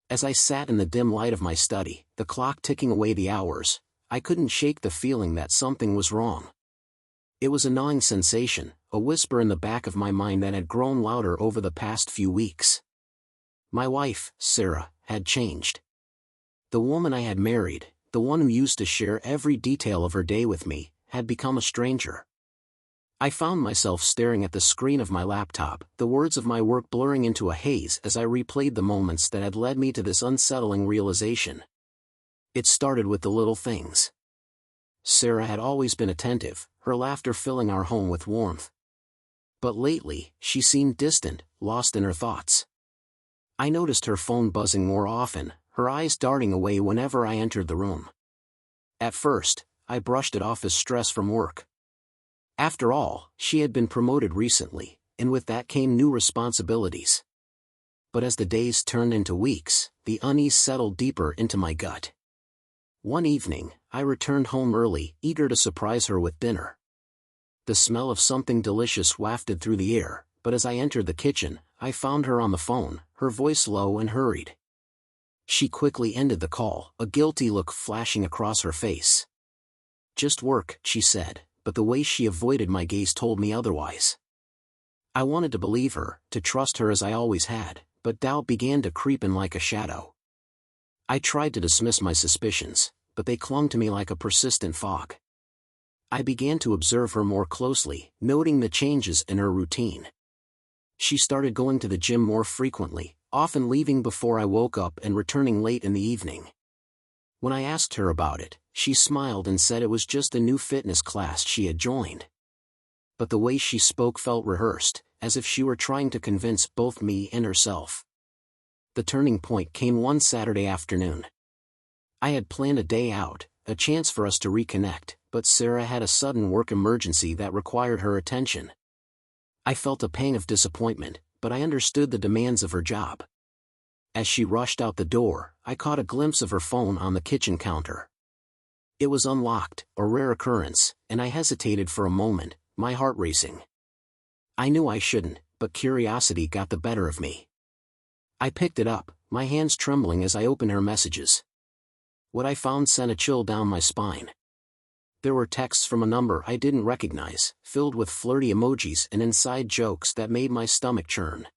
As I sat in the dim light of my study, the clock ticking away the hours, I couldn't shake the feeling that something was wrong. It was a gnawing sensation, a whisper in the back of my mind that had grown louder over the past few weeks. My wife, Sarah, had changed. The woman I had married, the one who used to share every detail of her day with me, had become a stranger. I found myself staring at the screen of my laptop, the words of my work blurring into a haze as I replayed the moments that had led me to this unsettling realization. It started with the little things. Sarah had always been attentive, her laughter filling our home with warmth. But lately, she seemed distant, lost in her thoughts. I noticed her phone buzzing more often, her eyes darting away whenever I entered the room. At first, I brushed it off as stress from work. After all, she had been promoted recently, and with that came new responsibilities. But as the days turned into weeks, the unease settled deeper into my gut. One evening, I returned home early, eager to surprise her with dinner. The smell of something delicious wafted through the air, but as I entered the kitchen, I found her on the phone, her voice low and hurried. She quickly ended the call, a guilty look flashing across her face. "Just work," she said, but the way she avoided my gaze told me otherwise. I wanted to believe her, to trust her as I always had, but doubt began to creep in like a shadow. I tried to dismiss my suspicions, but they clung to me like a persistent fog. I began to observe her more closely, noting the changes in her routine. She started going to the gym more frequently, often leaving before I woke up and returning late in the evening. When I asked her about it, she smiled and said it was just a new fitness class she had joined. But the way she spoke felt rehearsed, as if she were trying to convince both me and herself. The turning point came one Saturday afternoon. I had planned a day out, a chance for us to reconnect, but Sarah had a sudden work emergency that required her attention. I felt a pang of disappointment, but I understood the demands of her job. As she rushed out the door, I caught a glimpse of her phone on the kitchen counter. It was unlocked, a rare occurrence, and I hesitated for a moment, my heart racing. I knew I shouldn't, but curiosity got the better of me. I picked it up, my hands trembling as I opened her messages. What I found sent a chill down my spine. There were texts from a number I didn't recognize, filled with flirty emojis and inside jokes that made my stomach churn.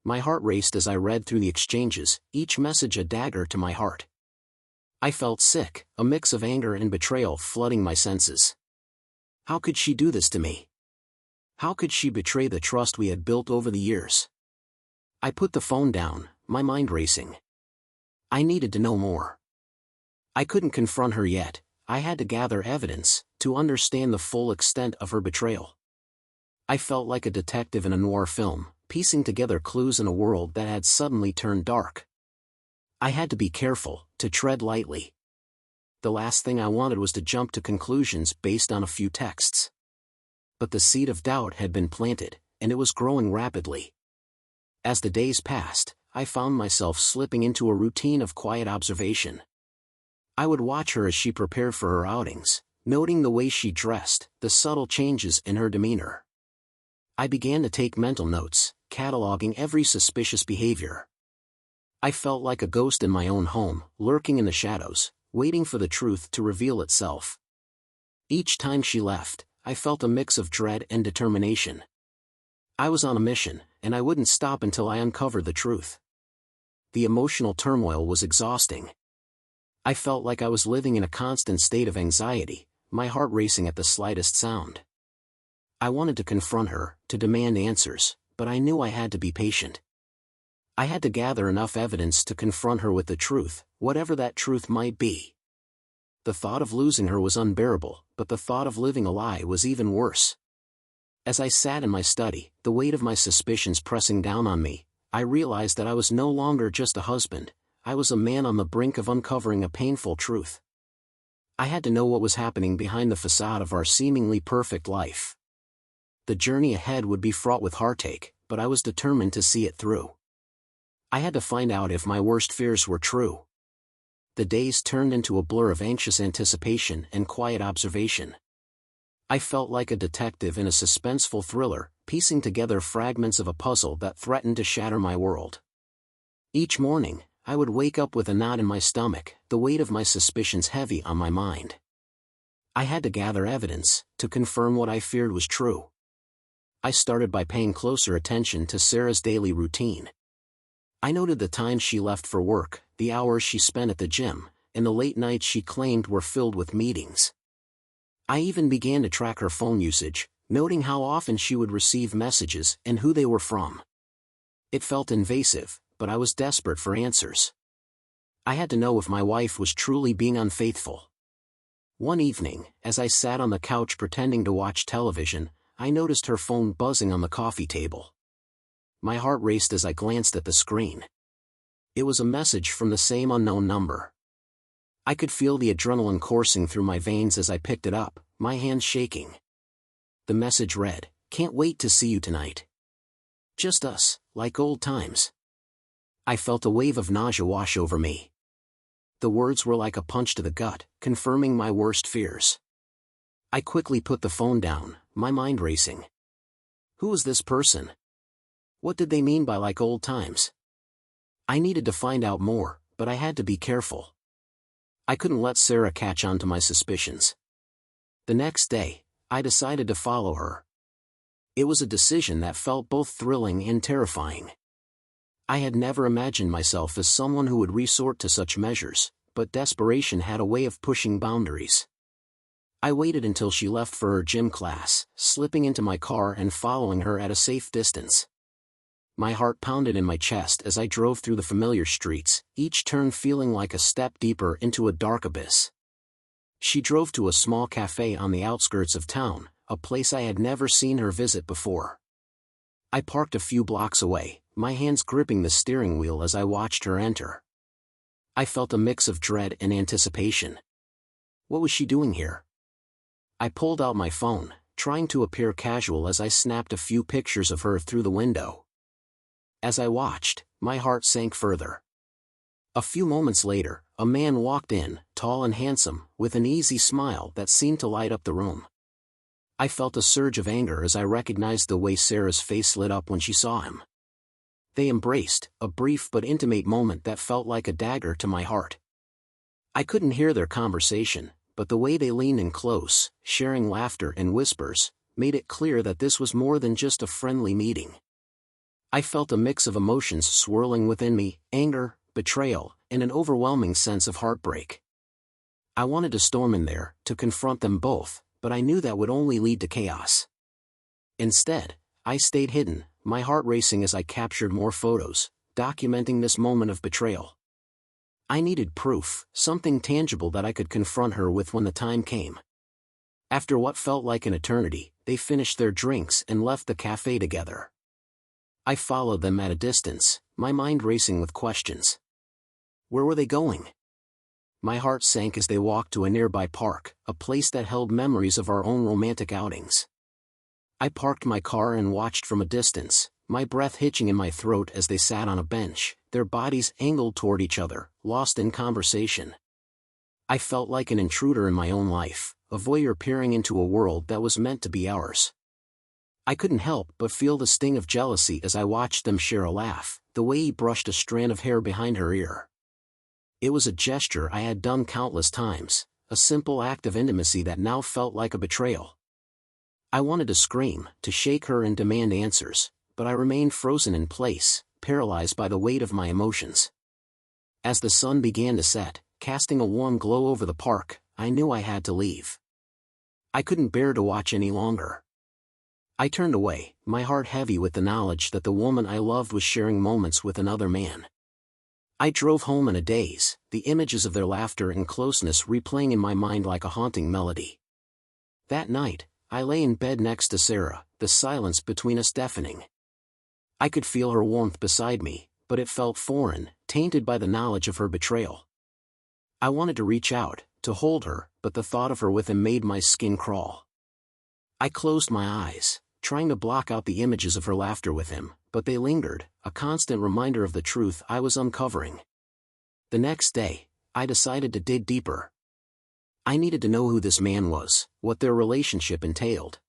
My heart raced as I read through the exchanges, each message a dagger to my heart. I felt sick, a mix of anger and betrayal flooding my senses. How could she do this to me? How could she betray the trust we had built over the years? I put the phone down, my mind racing. I needed to know more. I couldn't confront her yet. I had to gather evidence, to understand the full extent of her betrayal. I felt like a detective in a noir film, piecing together clues in a world that had suddenly turned dark. I had to be careful, to tread lightly. The last thing I wanted was to jump to conclusions based on a few texts. But the seed of doubt had been planted, and it was growing rapidly. As the days passed, I found myself slipping into a routine of quiet observation. I would watch her as she prepared for her outings, noting the way she dressed, the subtle changes in her demeanor. I began to take mental notes, cataloging every suspicious behavior. I felt like a ghost in my own home, lurking in the shadows, waiting for the truth to reveal itself. Each time she left, I felt a mix of dread and determination. I was on a mission, and I wouldn't stop until I uncovered the truth. The emotional turmoil was exhausting. I felt like I was living in a constant state of anxiety, my heart racing at the slightest sound. I wanted to confront her, to demand answers, but I knew I had to be patient. I had to gather enough evidence to confront her with the truth, whatever that truth might be. The thought of losing her was unbearable, but the thought of living a lie was even worse. As I sat in my study, the weight of my suspicions pressing down on me, I realized that I was no longer just a husband, I was a man on the brink of uncovering a painful truth. I had to know what was happening behind the facade of our seemingly perfect life. The journey ahead would be fraught with heartache, but I was determined to see it through. I had to find out if my worst fears were true. The days turned into a blur of anxious anticipation and quiet observation. I felt like a detective in a suspenseful thriller, piecing together fragments of a puzzle that threatened to shatter my world. Each morning, I would wake up with a knot in my stomach, the weight of my suspicions heavy on my mind. I had to gather evidence, to confirm what I feared was true. I started by paying closer attention to Sarah's daily routine. I noted the times she left for work, the hours she spent at the gym, and the late nights she claimed were filled with meetings. I even began to track her phone usage, noting how often she would receive messages and who they were from. It felt invasive, but I was desperate for answers. I had to know if my wife was truly being unfaithful. One evening, as I sat on the couch pretending to watch television, I noticed her phone buzzing on the coffee table. My heart raced as I glanced at the screen. It was a message from the same unknown number. I could feel the adrenaline coursing through my veins as I picked it up, my hands shaking. The message read, "Can't wait to see you tonight. Just us, like old times." I felt a wave of nausea wash over me. The words were like a punch to the gut, confirming my worst fears. I quickly put the phone down, my mind racing. Who was this person? What did they mean by like old times? I needed to find out more, but I had to be careful. I couldn't let Sarah catch on to my suspicions. The next day, I decided to follow her. It was a decision that felt both thrilling and terrifying. I had never imagined myself as someone who would resort to such measures, but desperation had a way of pushing boundaries. I waited until she left for her gym class, slipping into my car and following her at a safe distance. My heart pounded in my chest as I drove through the familiar streets, each turn feeling like a step deeper into a dark abyss. She drove to a small cafe on the outskirts of town, a place I had never seen her visit before. I parked a few blocks away, my hands gripping the steering wheel as I watched her enter. I felt a mix of dread and anticipation. What was she doing here? I pulled out my phone, trying to appear casual as I snapped a few pictures of her through the window. As I watched, my heart sank further. A few moments later, a man walked in, tall and handsome, with an easy smile that seemed to light up the room. I felt a surge of anger as I recognized the way Sarah's face lit up when she saw him. They embraced, a brief but intimate moment that felt like a dagger to my heart. I couldn't hear their conversation, but the way they leaned in close, sharing laughter and whispers, made it clear that this was more than just a friendly meeting. I felt a mix of emotions swirling within me, anger, betrayal, and an overwhelming sense of heartbreak. I wanted to storm in there, to confront them both, but I knew that would only lead to chaos. Instead, I stayed hidden, my heart racing as I captured more photos, documenting this moment of betrayal. I needed proof, something tangible that I could confront her with when the time came. After what felt like an eternity, they finished their drinks and left the cafe together. I followed them at a distance, my mind racing with questions. Where were they going? My heart sank as they walked to a nearby park, a place that held memories of our own romantic outings. I parked my car and watched from a distance, my breath hitching in my throat as they sat on a bench, their bodies angled toward each other, lost in conversation. I felt like an intruder in my own life, a voyeur peering into a world that was meant to be ours. I couldn't help but feel the sting of jealousy as I watched them share a laugh, the way he brushed a strand of hair behind her ear. It was a gesture I had done countless times, a simple act of intimacy that now felt like a betrayal. I wanted to scream, to shake her and demand answers, but I remained frozen in place, paralyzed by the weight of my emotions. As the sun began to set, casting a warm glow over the park, I knew I had to leave. I couldn't bear to watch any longer. I turned away, my heart heavy with the knowledge that the woman I loved was sharing moments with another man. I drove home in a daze, the images of their laughter and closeness replaying in my mind like a haunting melody. That night, I lay in bed next to Sarah, the silence between us deafening. I could feel her warmth beside me, but it felt foreign, tainted by the knowledge of her betrayal. I wanted to reach out, to hold her, but the thought of her with him made my skin crawl. I closed my eyes, trying to block out the images of her laughter with him, but they lingered, a constant reminder of the truth I was uncovering. The next day, I decided to dig deeper. I needed to know who this man was, what their relationship entailed.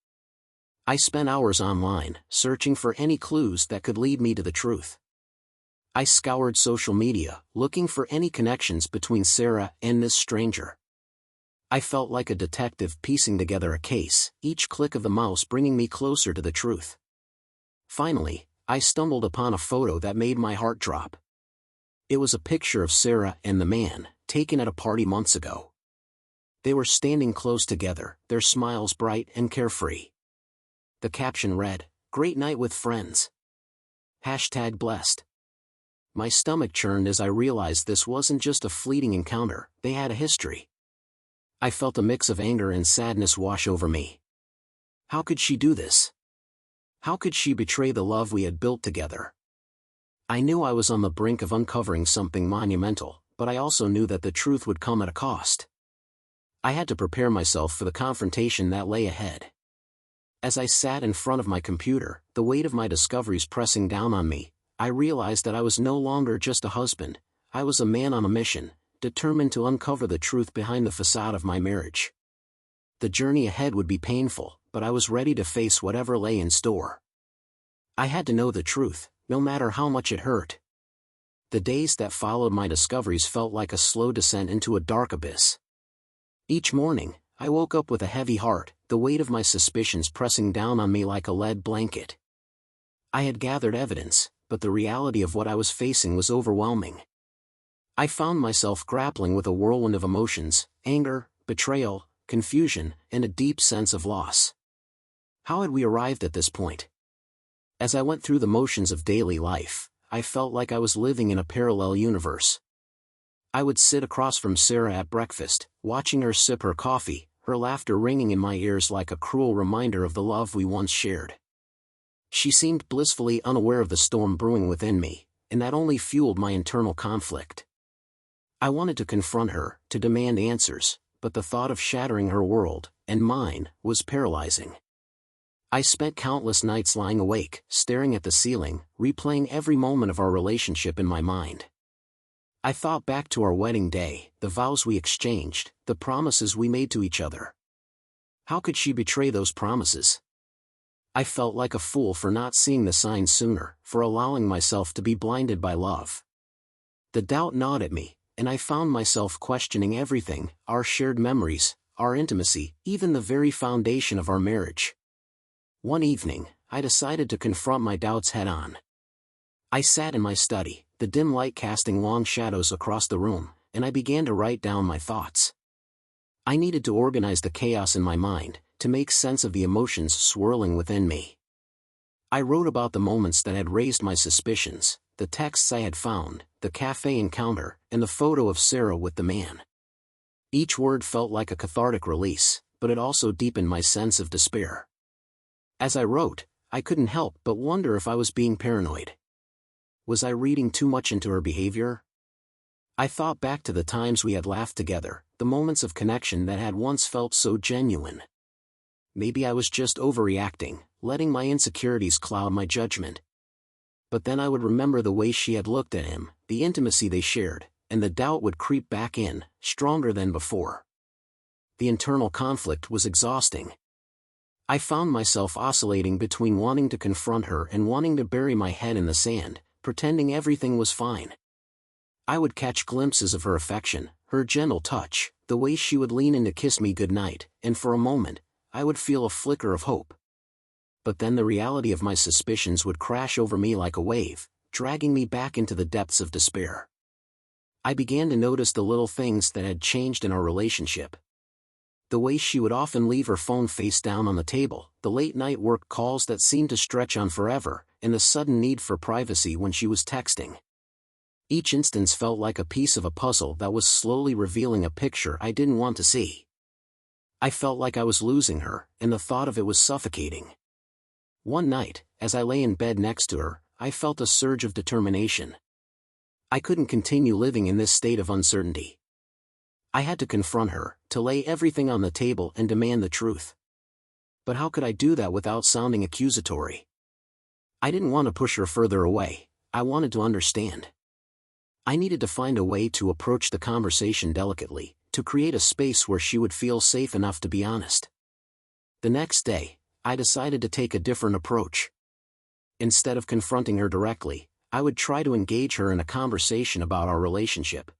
I spent hours online, searching for any clues that could lead me to the truth. I scoured social media, looking for any connections between Sarah and this stranger. I felt like a detective piecing together a case, each click of the mouse bringing me closer to the truth. Finally, I stumbled upon a photo that made my heart drop. It was a picture of Sarah and the man, taken at a party months ago. They were standing close together, their smiles bright and carefree. The caption read, "Great night with friends. #blessed." My stomach churned as I realized this wasn't just a fleeting encounter, they had a history. I felt a mix of anger and sadness wash over me. How could she do this? How could she betray the love we had built together? I knew I was on the brink of uncovering something monumental, but I also knew that the truth would come at a cost. I had to prepare myself for the confrontation that lay ahead. As I sat in front of my computer, the weight of my discoveries pressing down on me, I realized that I was no longer just a husband, I was a man on a mission, determined to uncover the truth behind the facade of my marriage. The journey ahead would be painful, but I was ready to face whatever lay in store. I had to know the truth, no matter how much it hurt. The days that followed my discoveries felt like a slow descent into a dark abyss. Each morning, I woke up with a heavy heart, the weight of my suspicions pressing down on me like a lead blanket. I had gathered evidence, but the reality of what I was facing was overwhelming. I found myself grappling with a whirlwind of emotions, anger, betrayal, confusion, and a deep sense of loss. How had we arrived at this point? As I went through the motions of daily life, I felt like I was living in a parallel universe. I would sit across from Sarah at breakfast, watching her sip her coffee, her laughter ringing in my ears like a cruel reminder of the love we once shared. She seemed blissfully unaware of the storm brewing within me, and that only fueled my internal conflict. I wanted to confront her, to demand answers, but the thought of shattering her world, and mine, was paralyzing. I spent countless nights lying awake, staring at the ceiling, replaying every moment of our relationship in my mind. I thought back to our wedding day, the vows we exchanged, the promises we made to each other. How could she betray those promises? I felt like a fool for not seeing the signs sooner, for allowing myself to be blinded by love. The doubt gnawed at me, and I found myself questioning everything, our shared memories, our intimacy, even the very foundation of our marriage. One evening, I decided to confront my doubts head-on. I sat in my study, the dim light casting long shadows across the room, and I began to write down my thoughts. I needed to organize the chaos in my mind, to make sense of the emotions swirling within me. I wrote about the moments that had raised my suspicions, the texts I had found, the cafe encounter, and the photo of Sarah with the man. Each word felt like a cathartic release, but it also deepened my sense of despair. As I wrote, I couldn't help but wonder if I was being paranoid. Was I reading too much into her behavior? I thought back to the times we had laughed together, the moments of connection that had once felt so genuine. Maybe I was just overreacting, letting my insecurities cloud my judgment. But then I would remember the way she had looked at him, the intimacy they shared, and the doubt would creep back in, stronger than before. The internal conflict was exhausting. I found myself oscillating between wanting to confront her and wanting to bury my head in the sand, pretending everything was fine. I would catch glimpses of her affection, her gentle touch, the way she would lean in to kiss me goodnight, and for a moment, I would feel a flicker of hope. But then the reality of my suspicions would crash over me like a wave, dragging me back into the depths of despair. I began to notice the little things that had changed in our relationship. The way she would often leave her phone face down on the table, the late-night work calls that seemed to stretch on forever, and the sudden need for privacy when she was texting. Each instance felt like a piece of a puzzle that was slowly revealing a picture I didn't want to see. I felt like I was losing her, and the thought of it was suffocating. One night, as I lay in bed next to her, I felt a surge of determination. I couldn't continue living in this state of uncertainty. I had to confront her, to lay everything on the table and demand the truth. But how could I do that without sounding accusatory? I didn't want to push her further away, I wanted to understand. I needed to find a way to approach the conversation delicately, to create a space where she would feel safe enough to be honest. The next day, I decided to take a different approach. Instead of confronting her directly, I would try to engage her in a conversation about our relationship.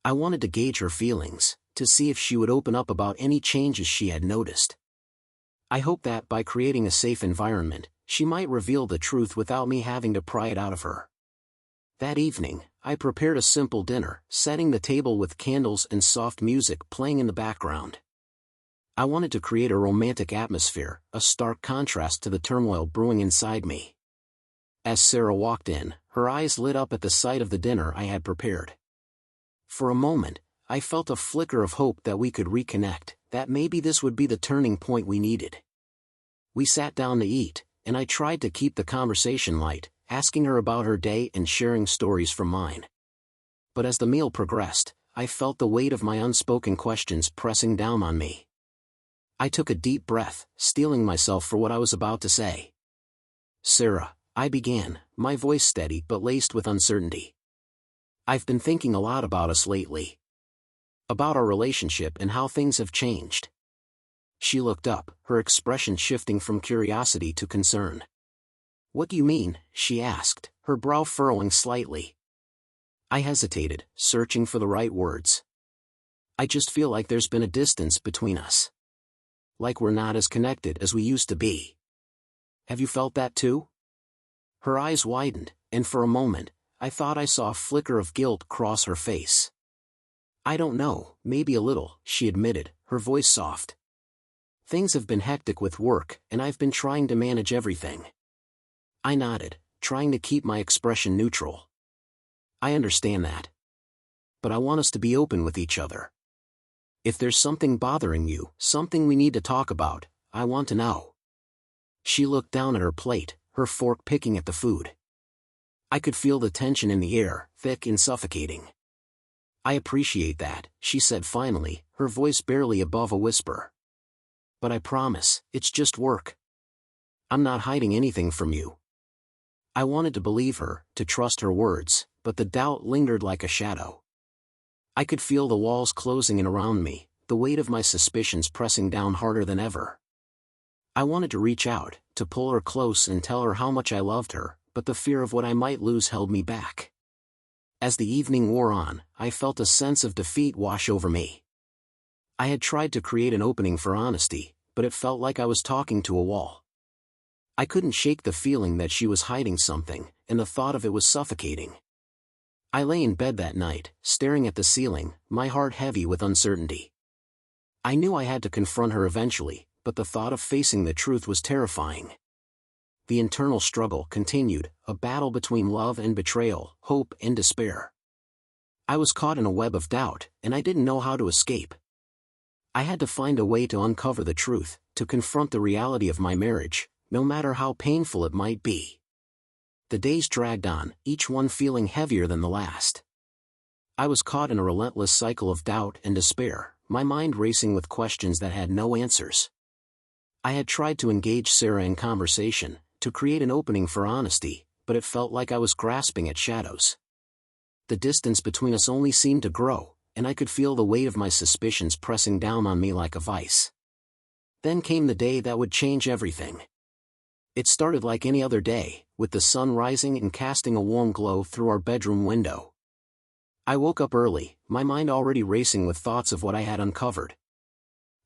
I wanted to gauge her feelings, to see if she would open up about any changes she had noticed. I hoped that by creating a safe environment, she might reveal the truth without me having to pry it out of her. That evening, I prepared a simple dinner, setting the table with candles and soft music playing in the background. I wanted to create a romantic atmosphere, a stark contrast to the turmoil brewing inside me. As Sarah walked in, her eyes lit up at the sight of the dinner I had prepared. For a moment, I felt a flicker of hope that we could reconnect, that maybe this would be the turning point we needed. We sat down to eat, and I tried to keep the conversation light, asking her about her day and sharing stories from mine. But as the meal progressed, I felt the weight of my unspoken questions pressing down on me. I took a deep breath, steeling myself for what I was about to say. "Sarah," I began, my voice steady but laced with uncertainty. "I've been thinking a lot about us lately. About our relationship and how things have changed." She looked up, her expression shifting from curiosity to concern. "What do you mean?" she asked, her brow furrowing slightly. I hesitated, searching for the right words. "I just feel like there's been a distance between us. Like we're not as connected as we used to be. Have you felt that too?" Her eyes widened, and for a moment, I thought I saw a flicker of guilt cross her face. "I don't know, maybe a little," she admitted, her voice soft. "Things have been hectic with work, and I've been trying to manage everything." I nodded, trying to keep my expression neutral. "I understand that. But I want us to be open with each other. If there's something bothering you, something we need to talk about, I want to know." She looked down at her plate, her fork picking at the food. I could feel the tension in the air, thick and suffocating. "I appreciate that," she said finally, her voice barely above a whisper. "But I promise, it's just work. I'm not hiding anything from you." I wanted to believe her, to trust her words, but the doubt lingered like a shadow. I could feel the walls closing in around me, the weight of my suspicions pressing down harder than ever. I wanted to reach out, to pull her close and tell her how much I loved her, but the fear of what I might lose held me back. As the evening wore on, I felt a sense of defeat wash over me. I had tried to create an opening for honesty, but it felt like I was talking to a wall. I couldn't shake the feeling that she was hiding something, and the thought of it was suffocating. I lay in bed that night, staring at the ceiling, my heart heavy with uncertainty. I knew I had to confront her eventually, but the thought of facing the truth was terrifying. The internal struggle continued, a battle between love and betrayal, hope and despair. I was caught in a web of doubt, and I didn't know how to escape. I had to find a way to uncover the truth, to confront the reality of my marriage, no matter how painful it might be. The days dragged on, each one feeling heavier than the last. I was caught in a relentless cycle of doubt and despair, my mind racing with questions that had no answers. I had tried to engage Sarah in conversation, to create an opening for honesty, but it felt like I was grasping at shadows. The distance between us only seemed to grow, and I could feel the weight of my suspicions pressing down on me like a vice. Then came the day that would change everything. It started like any other day, with the sun rising and casting a warm glow through our bedroom window. I woke up early, my mind already racing with thoughts of what I had uncovered.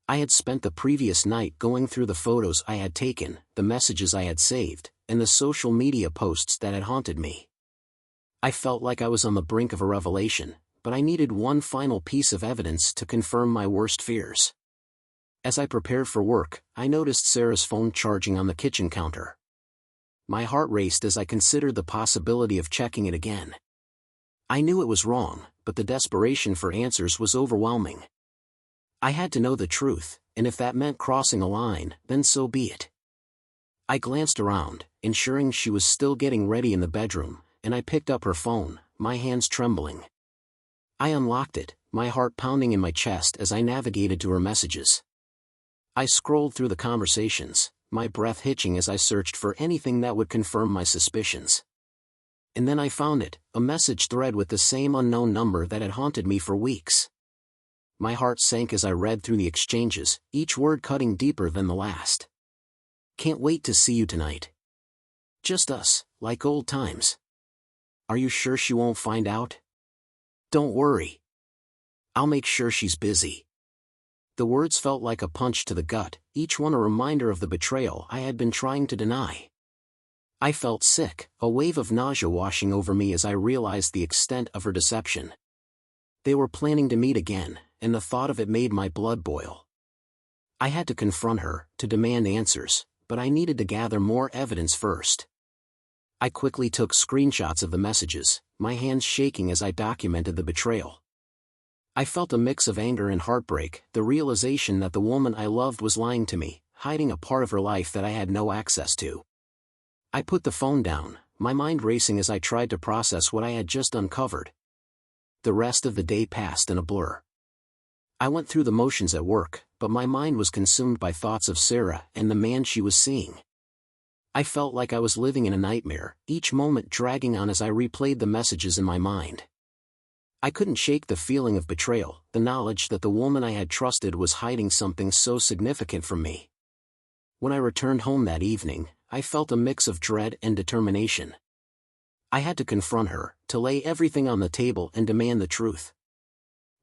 I had spent the previous night going through the photos I had taken, the messages I had saved, and the social media posts that had haunted me. I felt like I was on the brink of a revelation, but I needed one final piece of evidence to confirm my worst fears. As I prepared for work, I noticed Sarah's phone charging on the kitchen counter. My heart raced as I considered the possibility of checking it again. I knew it was wrong, but the desperation for answers was overwhelming. I had to know the truth, and if that meant crossing a line, then so be it. I glanced around, ensuring she was still getting ready in the bedroom, and I picked up her phone, my hands trembling. I unlocked it, my heart pounding in my chest as I navigated to her messages. I scrolled through the conversations, my breath hitching as I searched for anything that would confirm my suspicions. And then I found it, a message thread with the same unknown number that had haunted me for weeks. My heart sank as I read through the exchanges, each word cutting deeper than the last. "Can't wait to see you tonight. Just us, like old times. Are you sure she won't find out? Don't worry. I'll make sure she's busy. The words felt like a punch to the gut, each one a reminder of the betrayal I had been trying to deny. I felt sick, a wave of nausea washing over me as I realized the extent of her deception. They were planning to meet again, and the thought of it made my blood boil. I had to confront her, to demand answers, but I needed to gather more evidence first. I quickly took screenshots of the messages, my hands shaking as I documented the betrayal. I felt a mix of anger and heartbreak, the realization that the woman I loved was lying to me, hiding a part of her life that I had no access to. I put the phone down, my mind racing as I tried to process what I had just uncovered. The rest of the day passed in a blur. I went through the motions at work, but my mind was consumed by thoughts of Sarah and the man she was seeing. I felt like I was living in a nightmare, each moment dragging on as I replayed the messages in my mind. I couldn't shake the feeling of betrayal, the knowledge that the woman I had trusted was hiding something so significant from me. When I returned home that evening, I felt a mix of dread and determination. I had to confront her, to lay everything on the table and demand the truth.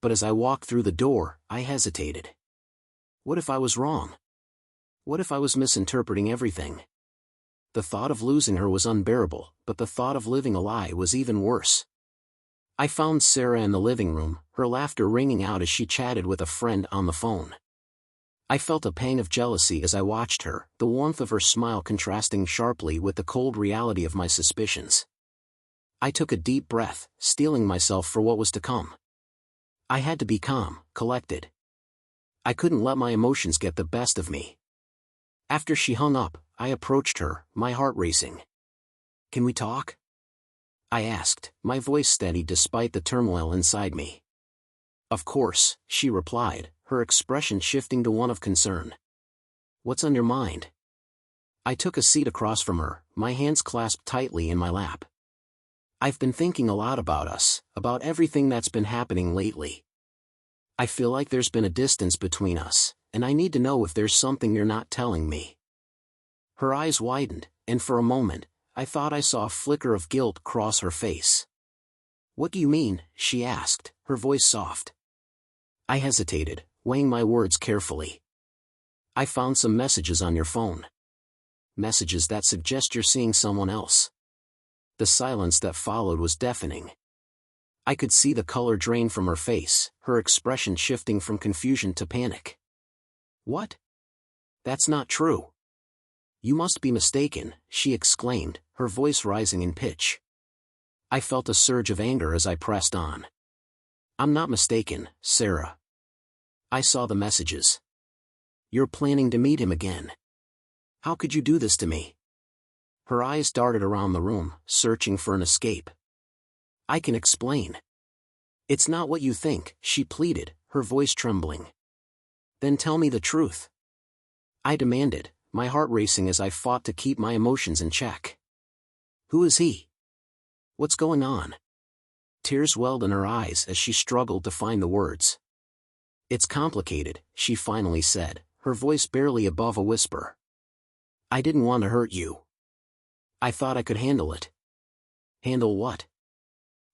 But as I walked through the door, I hesitated. What if I was wrong? What if I was misinterpreting everything? The thought of losing her was unbearable, but the thought of living a lie was even worse. I found Sarah in the living room, her laughter ringing out as she chatted with a friend on the phone. I felt a pang of jealousy as I watched her, the warmth of her smile contrasting sharply with the cold reality of my suspicions. I took a deep breath, steeling myself for what was to come. I had to be calm, collected. I couldn't let my emotions get the best of me. After she hung up, I approached her, my heart racing. "Can we talk?" I asked, my voice steady despite the turmoil inside me. "Of course," she replied, her expression shifting to one of concern. "What's on your mind?" I took a seat across from her, my hands clasped tightly in my lap. "I've been thinking a lot about us, about everything that's been happening lately. I feel like there's been a distance between us, and I need to know if there's something you're not telling me." Her eyes widened, and for a moment, I thought I saw a flicker of guilt cross her face. "What do you mean?" she asked, her voice soft. I hesitated, weighing my words carefully. "I found some messages on your phone. Messages that suggest you're seeing someone else." The silence that followed was deafening. I could see the color drain from her face, her expression shifting from confusion to panic. "What? That's not true." "You must be mistaken," she exclaimed, her voice rising in pitch. I felt a surge of anger as I pressed on. "I'm not mistaken, Sarah. I saw the messages. You're planning to meet him again. How could you do this to me?" Her eyes darted around the room, searching for an escape. "I can explain." "It's not what you think," she pleaded, her voice trembling. "Then tell me the truth," I demanded, my heart racing as I fought to keep my emotions in check. "Who is he? What's going on?" Tears welled in her eyes as she struggled to find the words. "It's complicated," she finally said, her voice barely above a whisper. "I didn't want to hurt you. I thought I could handle it." "Handle what?"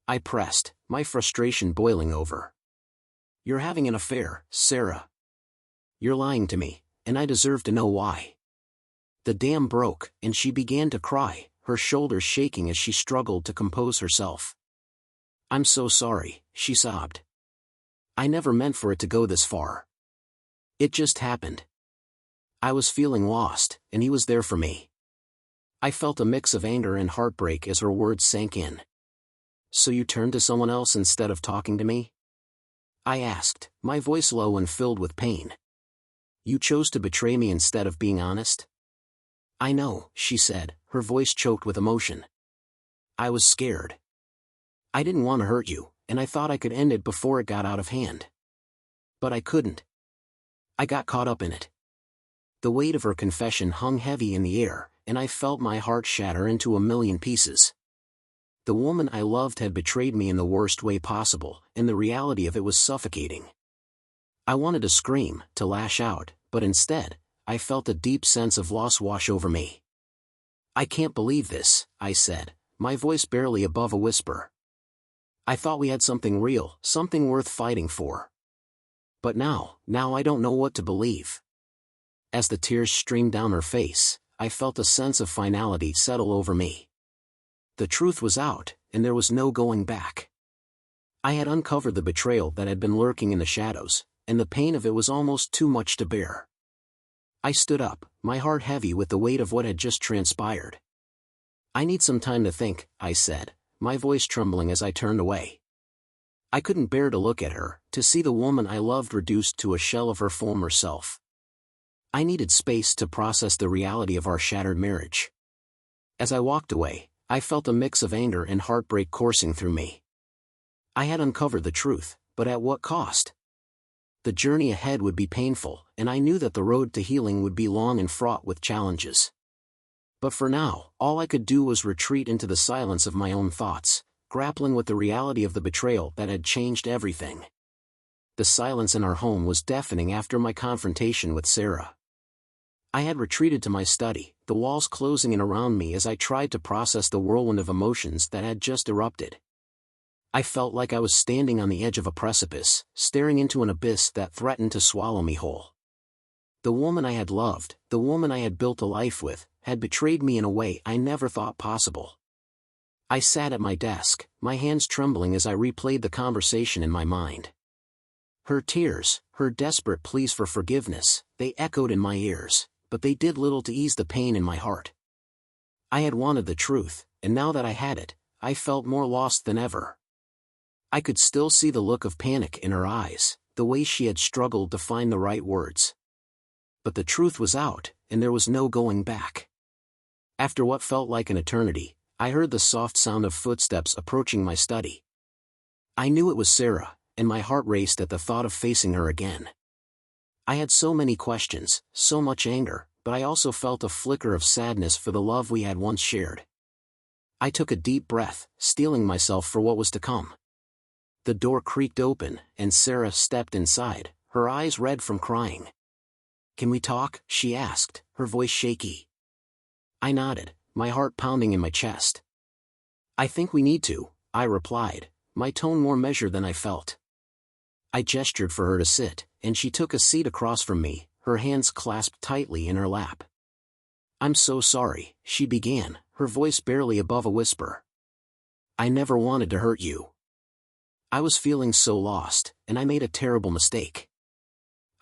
I pressed, my frustration boiling over. "You're having an affair, Sarah. You're lying to me, and I deserve to know why." The dam broke, and she began to cry, her shoulders shaking as she struggled to compose herself. "I'm so sorry," she sobbed. "I never meant for it to go this far. It just happened. I was feeling lost, and he was there for me." I felt a mix of anger and heartbreak as her words sank in. "So you turned to someone else instead of talking to me?" I asked, my voice low and filled with pain. "You chose to betray me instead of being honest?" "I know," she said, her voice choked with emotion. "I was scared. I didn't want to hurt you, and I thought I could end it before it got out of hand. But I couldn't. I got caught up in it." The weight of her confession hung heavy in the air, and I felt my heart shatter into a million pieces. The woman I loved had betrayed me in the worst way possible, and the reality of it was suffocating. I wanted to scream, to lash out, but instead, I felt a deep sense of loss wash over me. "I can't believe this," I said, my voice barely above a whisper. I thought we had something real, something worth fighting for. But now I don't know what to believe. As the tears streamed down her face, I felt a sense of finality settle over me. The truth was out, and there was no going back. I had uncovered the betrayal that had been lurking in the shadows, and the pain of it was almost too much to bear. I stood up, my heart heavy with the weight of what had just transpired. "I need some time to think," I said, my voice trembling as I turned away. I couldn't bear to look at her, to see the woman I loved reduced to a shell of her former self. I needed space to process the reality of our shattered marriage. As I walked away, I felt a mix of anger and heartbreak coursing through me. I had uncovered the truth, but at what cost? The journey ahead would be painful, and I knew that the road to healing would be long and fraught with challenges. But for now, all I could do was retreat into the silence of my own thoughts, grappling with the reality of the betrayal that had changed everything. The silence in our home was deafening after my confrontation with Sarah. I had retreated to my study, the walls closing in around me as I tried to process the whirlwind of emotions that had just erupted. I felt like I was standing on the edge of a precipice, staring into an abyss that threatened to swallow me whole. The woman I had loved, the woman I had built a life with, had betrayed me in a way I never thought possible. I sat at my desk, my hands trembling as I replayed the conversation in my mind. Her tears, her desperate pleas for forgiveness, they echoed in my ears, but they did little to ease the pain in my heart. I had wanted the truth, and now that I had it, I felt more lost than ever. I could still see the look of panic in her eyes, the way she had struggled to find the right words. But the truth was out, and there was no going back. After what felt like an eternity, I heard the soft sound of footsteps approaching my study. I knew it was Sarah, and my heart raced at the thought of facing her again. I had so many questions, so much anger, but I also felt a flicker of sadness for the love we had once shared. I took a deep breath, steeling myself for what was to come. The door creaked open, and Sarah stepped inside, her eyes red from crying. "Can we talk?" she asked, her voice shaky. I nodded, my heart pounding in my chest. "I think we need to," I replied, my tone more measured than I felt. I gestured for her to sit, and she took a seat across from me, her hands clasped tightly in her lap. "I'm so sorry," she began, her voice barely above a whisper. "I never wanted to hurt you. I was feeling so lost, and I made a terrible mistake."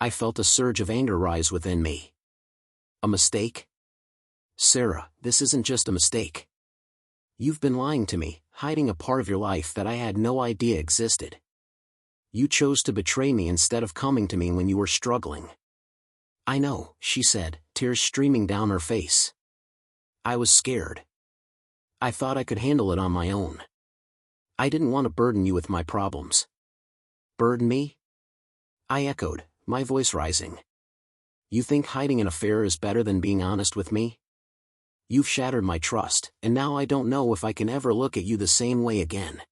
I felt a surge of anger rise within me. "A mistake? Sarah, this isn't just a mistake. You've been lying to me, hiding a part of your life that I had no idea existed. You chose to betray me instead of coming to me when you were struggling." "I know," she said, tears streaming down her face. "I was scared. I thought I could handle it on my own. I didn't want to burden you with my problems." "Burden me?" I echoed, my voice rising. "You think hiding an affair is better than being honest with me? You've shattered my trust, and now I don't know if I can ever look at you the same way again."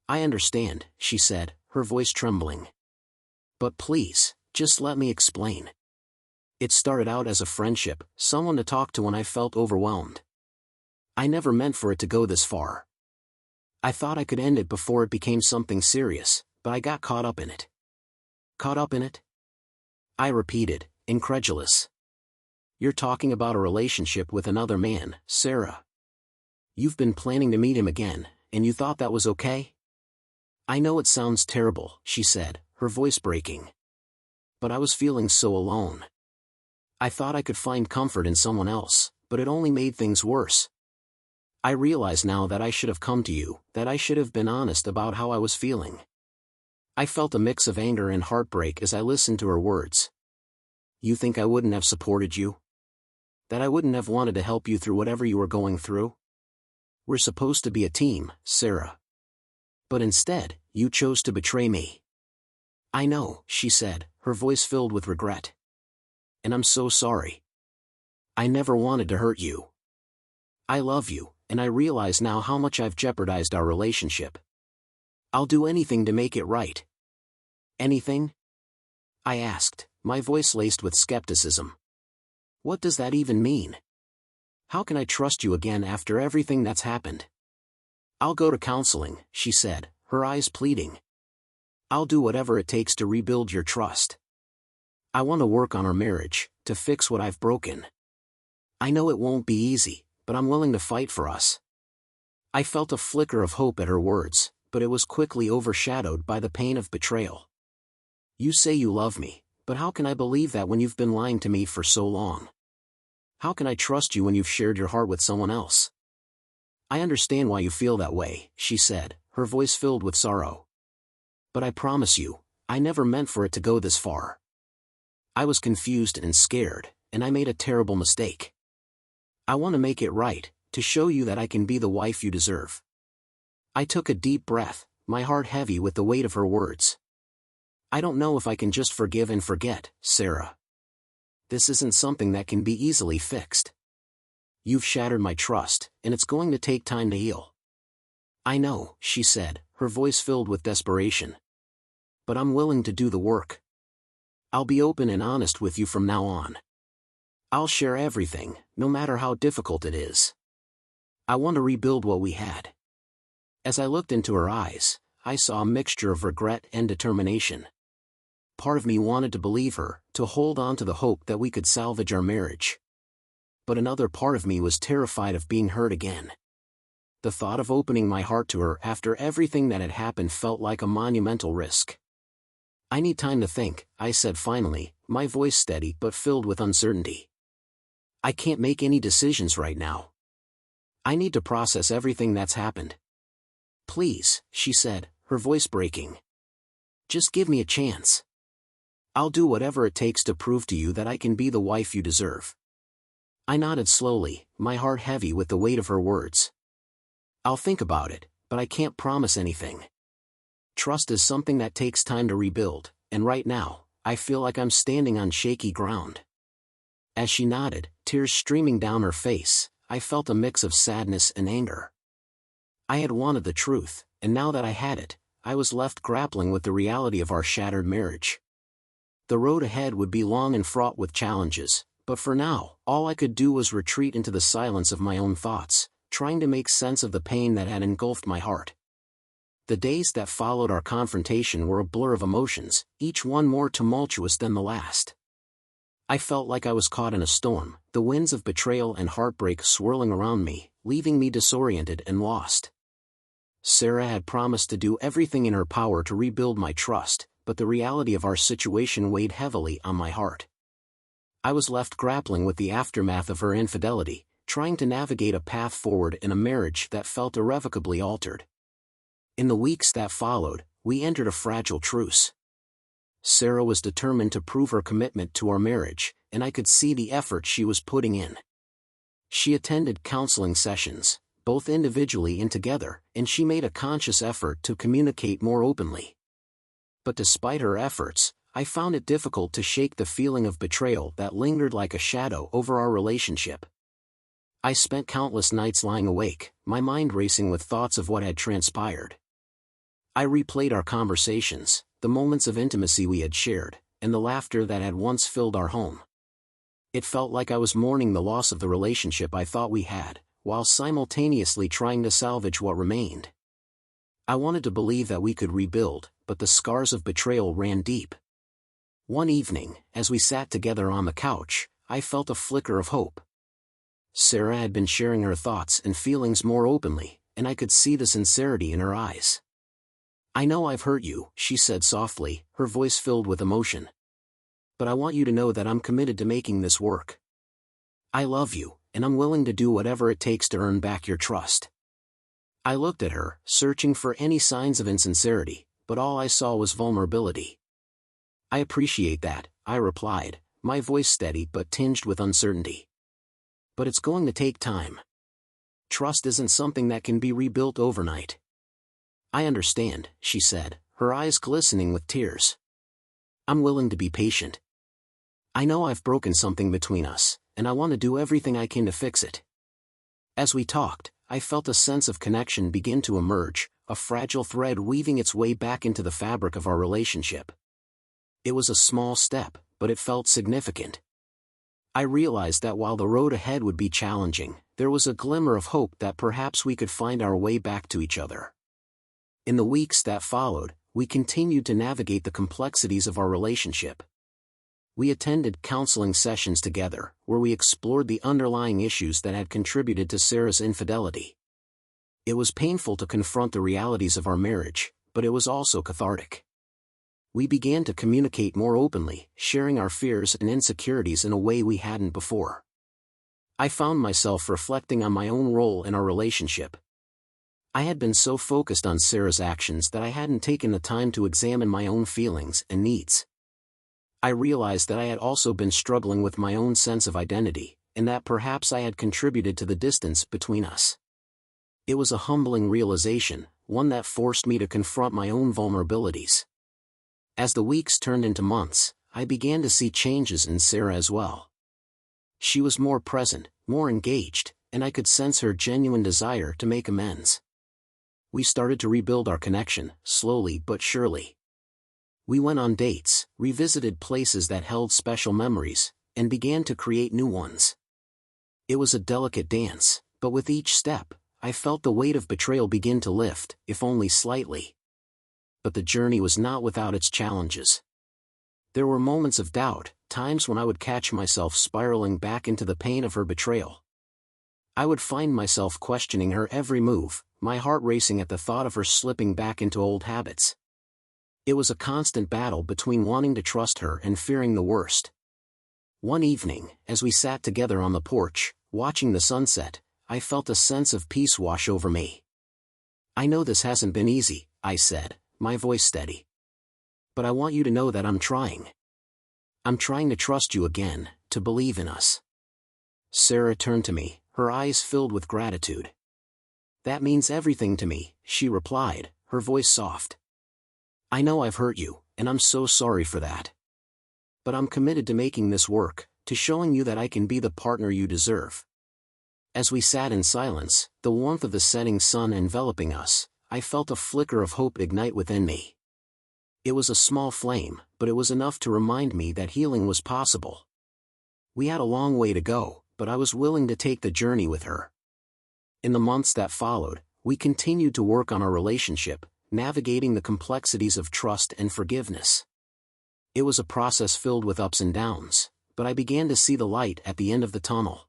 "I understand," she said, her voice trembling. "But please, just let me explain. It started out as a friendship, someone to talk to when I felt overwhelmed. I never meant for it to go this far. I thought I could end it before it became something serious, but I got caught up in it." "Caught up in it?" I repeated, incredulous. "You're talking about a relationship with another man, Sarah. You've been planning to meet him again, and you thought that was okay?" "I know it sounds terrible," she said, her voice breaking. "But I was feeling so alone. I thought I could find comfort in someone else, but it only made things worse. I realize now that I should have come to you, that I should have been honest about how I was feeling." I felt a mix of anger and heartbreak as I listened to her words. "You think I wouldn't have supported you? That I wouldn't have wanted to help you through whatever you were going through? We're supposed to be a team, Sarah. But instead, you chose to betray me." "I know," she said, her voice filled with regret. "And I'm so sorry. I never wanted to hurt you. I love you, and I realize now how much I've jeopardized our relationship. I'll do anything to make it right." "Anything?" I asked, my voice laced with skepticism. "What does that even mean? How can I trust you again after everything that's happened?" I'll go to counseling, she said, her eyes pleading. I'll do whatever it takes to rebuild your trust. I want to work on our marriage, to fix what I've broken. I know it won't be easy, but I'm willing to fight for us. I felt a flicker of hope at her words, but it was quickly overshadowed by the pain of betrayal. You say you love me, but how can I believe that when you've been lying to me for so long? How can I trust you when you've shared your heart with someone else? I understand why you feel that way, she said, her voice filled with sorrow. But I promise you, I never meant for it to go this far. I was confused and scared, and I made a terrible mistake. I want to make it right, to show you that I can be the wife you deserve. I took a deep breath, my heart heavy with the weight of her words. I don't know if I can just forgive and forget, Sarah. This isn't something that can be easily fixed. You've shattered my trust, and it's going to take time to heal. I know, she said, her voice filled with desperation. But I'm willing to do the work. I'll be open and honest with you from now on. I'll share everything, no matter how difficult it is. I want to rebuild what we had. As I looked into her eyes, I saw a mixture of regret and determination. Part of me wanted to believe her, to hold on to the hope that we could salvage our marriage. But another part of me was terrified of being hurt again. The thought of opening my heart to her after everything that had happened felt like a monumental risk. I need time to think, I said finally, my voice steady but filled with uncertainty. I can't make any decisions right now. I need to process everything that's happened. Please, she said, her voice breaking. Just give me a chance. I'll do whatever it takes to prove to you that I can be the wife you deserve. I nodded slowly, my heart heavy with the weight of her words. I'll think about it, but I can't promise anything. Trust is something that takes time to rebuild, and right now, I feel like I'm standing on shaky ground. As she nodded, tears streaming down her face, I felt a mix of sadness and anger. I had wanted the truth, and now that I had it, I was left grappling with the reality of our shattered marriage. The road ahead would be long and fraught with challenges, but for now, all I could do was retreat into the silence of my own thoughts, trying to make sense of the pain that had engulfed my heart. The days that followed our confrontation were a blur of emotions, each one more tumultuous than the last. I felt like I was caught in a storm, the winds of betrayal and heartbreak swirling around me, leaving me disoriented and lost. Sarah had promised to do everything in her power to rebuild my trust, but the reality of our situation weighed heavily on my heart. I was left grappling with the aftermath of her infidelity, trying to navigate a path forward in a marriage that felt irrevocably altered. In the weeks that followed, we entered a fragile truce. Sarah was determined to prove her commitment to our marriage, and I could see the effort she was putting in. She attended counseling sessions, both individually and together, and she made a conscious effort to communicate more openly. But despite her efforts, I found it difficult to shake the feeling of betrayal that lingered like a shadow over our relationship. I spent countless nights lying awake, my mind racing with thoughts of what had transpired. I replayed our conversations, the moments of intimacy we had shared, and the laughter that had once filled our home. It felt like I was mourning the loss of the relationship I thought we had, while simultaneously trying to salvage what remained. I wanted to believe that we could rebuild, but the scars of betrayal ran deep. One evening, as we sat together on the couch, I felt a flicker of hope. Sarah had been sharing her thoughts and feelings more openly, and I could see the sincerity in her eyes. I know I've hurt you, she said softly, her voice filled with emotion. But I want you to know that I'm committed to making this work. I love you, and I'm willing to do whatever it takes to earn back your trust. I looked at her, searching for any signs of insincerity, but all I saw was vulnerability. I appreciate that, I replied, my voice steady but tinged with uncertainty. But it's going to take time. Trust isn't something that can be rebuilt overnight. I understand, she said, her eyes glistening with tears. I'm willing to be patient. I know I've broken something between us, and I want to do everything I can to fix it. As we talked, I felt a sense of connection begin to emerge, a fragile thread weaving its way back into the fabric of our relationship. It was a small step, but it felt significant. I realized that while the road ahead would be challenging, there was a glimmer of hope that perhaps we could find our way back to each other. In the weeks that followed, we continued to navigate the complexities of our relationship. We attended counseling sessions together, where we explored the underlying issues that had contributed to Sarah's infidelity. It was painful to confront the realities of our marriage, but it was also cathartic. We began to communicate more openly, sharing our fears and insecurities in a way we hadn't before. I found myself reflecting on my own role in our relationship. I had been so focused on Sarah's actions that I hadn't taken the time to examine my own feelings and needs. I realized that I had also been struggling with my own sense of identity, and that perhaps I had contributed to the distance between us. It was a humbling realization, one that forced me to confront my own vulnerabilities. As the weeks turned into months, I began to see changes in Sarah as well. She was more present, more engaged, and I could sense her genuine desire to make amends. We started to rebuild our connection, slowly but surely. We went on dates, revisited places that held special memories, and began to create new ones. It was a delicate dance, but with each step, I felt the weight of betrayal begin to lift, if only slightly. But the journey was not without its challenges. There were moments of doubt, times when I would catch myself spiraling back into the pain of her betrayal. I would find myself questioning her every move, my heart racing at the thought of her slipping back into old habits. It was a constant battle between wanting to trust her and fearing the worst. One evening, as we sat together on the porch, watching the sunset, I felt a sense of peace wash over me. "I know this hasn't been easy," I said, my voice steady. "But I want you to know that I'm trying. I'm trying to trust you again, to believe in us." Sarah turned to me, her eyes filled with gratitude. "That means everything to me," she replied, her voice soft. "I know I've hurt you, and I'm so sorry for that. But I'm committed to making this work, to showing you that I can be the partner you deserve." As we sat in silence, the warmth of the setting sun enveloping us, I felt a flicker of hope ignite within me. It was a small flame, but it was enough to remind me that healing was possible. We had a long way to go, but I was willing to take the journey with her. In the months that followed, we continued to work on our relationship, navigating the complexities of trust and forgiveness. It was a process filled with ups and downs, but I began to see the light at the end of the tunnel.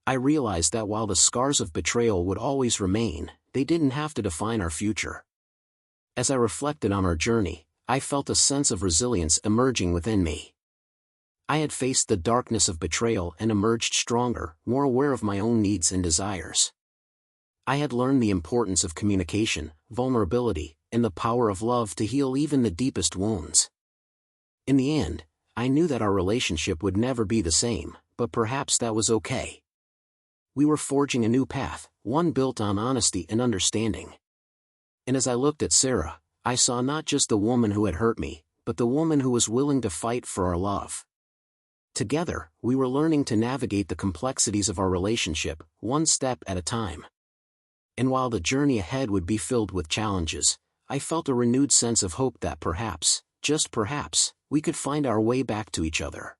I realized that while the scars of betrayal would always remain, they didn't have to define our future. As I reflected on our journey, I felt a sense of resilience emerging within me. I had faced the darkness of betrayal and emerged stronger, more aware of my own needs and desires. I had learned the importance of communication, vulnerability, and the power of love to heal even the deepest wounds. In the end, I knew that our relationship would never be the same, but perhaps that was okay. We were forging a new path, one built on honesty and understanding. And as I looked at Sarah, I saw not just the woman who had hurt me, but the woman who was willing to fight for our love. Together, we were learning to navigate the complexities of our relationship, one step at a time. And while the journey ahead would be filled with challenges, I felt a renewed sense of hope that perhaps, just perhaps, we could find our way back to each other.